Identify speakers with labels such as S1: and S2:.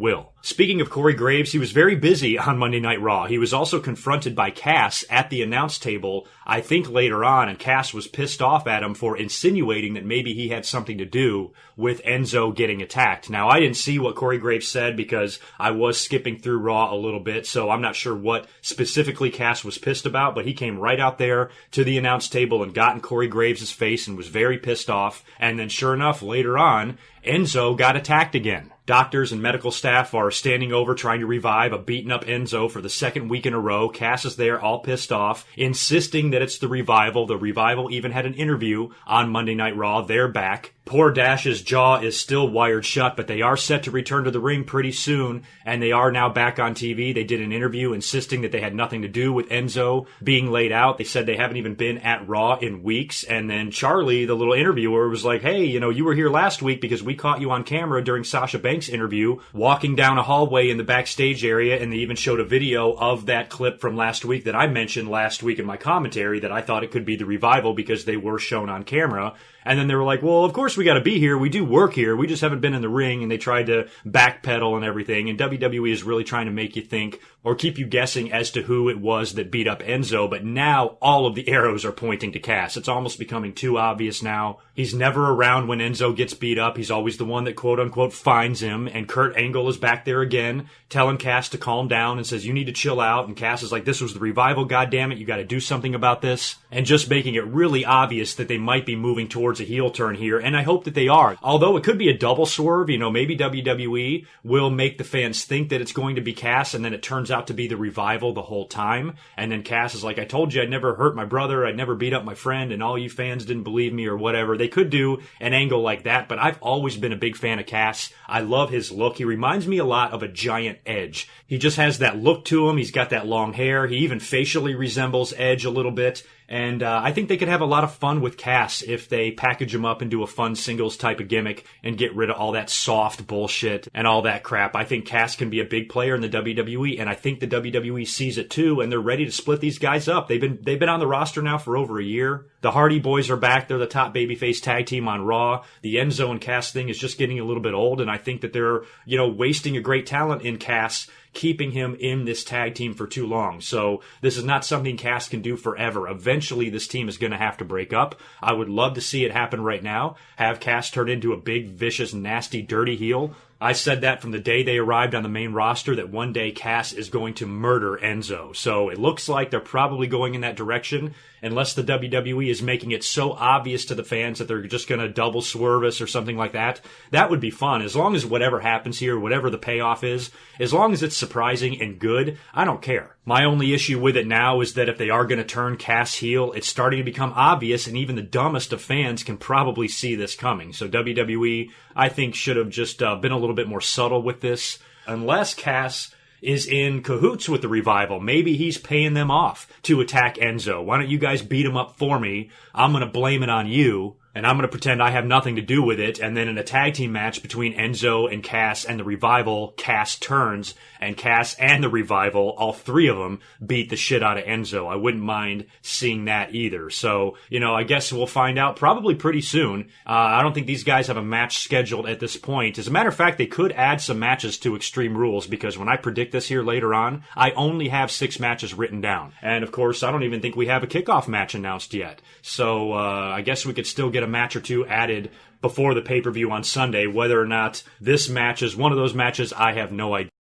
S1: will. Speaking of Corey Graves, he was very busy on Monday Night Raw. He was also confronted by Cass at the announce table, I think later on, and Cass was pissed off at him for insinuating that maybe he had something to do with Enzo getting attacked. Now, I didn't see what Corey Graves said because I was skipping through Raw a little bit, so I'm not sure what specifically Cass was pissed about, but he came right out there to the announce table and got in Corey Graves' face and was very pissed off. And then sure enough, later on, Enzo got attacked again. Doctors and medical staff are standing over trying to revive a beaten up Enzo for the second week in a row. Cass is there all pissed off, insisting that it's the Revival. The Revival even had an interview on Monday Night Raw. They're back. Poor Dash's jaw is still wired shut, but they are set to return to the ring pretty soon, and they are now back on TV. They did an interview insisting that they had nothing to do with Enzo being laid out. They said they haven't even been at Raw in weeks, and then Charlie, the little interviewer, was like, hey, you were here last week because we caught you on camera during Sasha Banks' interview, walking down a hallway in the backstage area, and they even showed a video of that clip from last week that I mentioned last week in my commentary that I thought it could be the Revival because they were shown on camera. And then they were like, well, of course we got to be here. We do work here. We just haven't been in the ring. And they tried to backpedal and everything. And WWE is really trying to make you think or keep you guessing as to who it was that beat up Enzo. But now all of the arrows are pointing to Cass. It's almost becoming too obvious now. He's never around when Enzo gets beat up. He's always the one that quote unquote finds him. And Kurt Angle is back there again telling Cass to calm down and says, you need to chill out. And Cass is like, this was the Revival, goddammit. You got to do something about this. And just making it really obvious that they might be moving towards a heel turn here, and I hope that they are. Although it could be a double swerve, maybe WWE will make the fans think that it's going to be Cass, and then it turns out to be the Revival the whole time, and then Cass is like, I told you I'd never hurt my brother, I'd never beat up my friend, and all you fans didn't believe me or whatever. They could do an angle like that, but I've always been a big fan of Cass. I love his look. He reminds me a lot of a Giant Edge. He just has that look to him. He's got that long hair. He even facially resembles Edge a little bit. And I think they could have a lot of fun with Cass if they package him up and do a fun singles type of gimmick and get rid of all that soft bullshit and all that crap. I think Cass can be a big player in the WWE, and I think the WWE sees it too, and they're ready to split these guys up. They've been on the roster now for over a year. The Hardy Boys are back. They're the top babyface tag team on Raw. The Enzo and Cass thing is just getting a little bit old, and I think that they're, wasting a great talent in Cass, keeping him in this tag team for too long. So this is not something Cass can do forever. Eventually, this team is going to have to break up. I would love to see it happen right now. Have Cass turn into a big, vicious, nasty, dirty heel. I said that from the day they arrived on the main roster, that one day Cass is going to murder Enzo. So it looks like they're probably going in that direction, unless the WWE is making it so obvious to the fans that they're just going to double swerve us or something like that. That would be fun. As long as whatever happens here, whatever the payoff is, as long as it's surprising and good, I don't care. My only issue with it now is that if they are going to turn Cass heel, it's starting to become obvious, and even the dumbest of fans can probably see this coming. So WWE, I think, should have just been a little bit more subtle with this. Unless Cass is in cahoots with the Revival. Maybe he's paying them off to attack Enzo. Why don't you guys beat him up for me? I'm going to blame it on you, and I'm going to pretend I have nothing to do with it, and then in a tag team match between Enzo and Cass and the Revival, Cass turns, and Cass and the Revival, all three of them, beat the shit out of Enzo. I wouldn't mind seeing that either. So, I guess we'll find out probably pretty soon. I don't think these guys have a match scheduled at this point. As a matter of fact, they could add some matches to Extreme Rules, because when I predict this here later on, I only have 6 matches written down. And of course, I don't even think we have a kickoff match announced yet. So, I guess we could still get a match or two added before the pay-per-view on Sunday. Whether or not this match is one of those matches, I have no idea.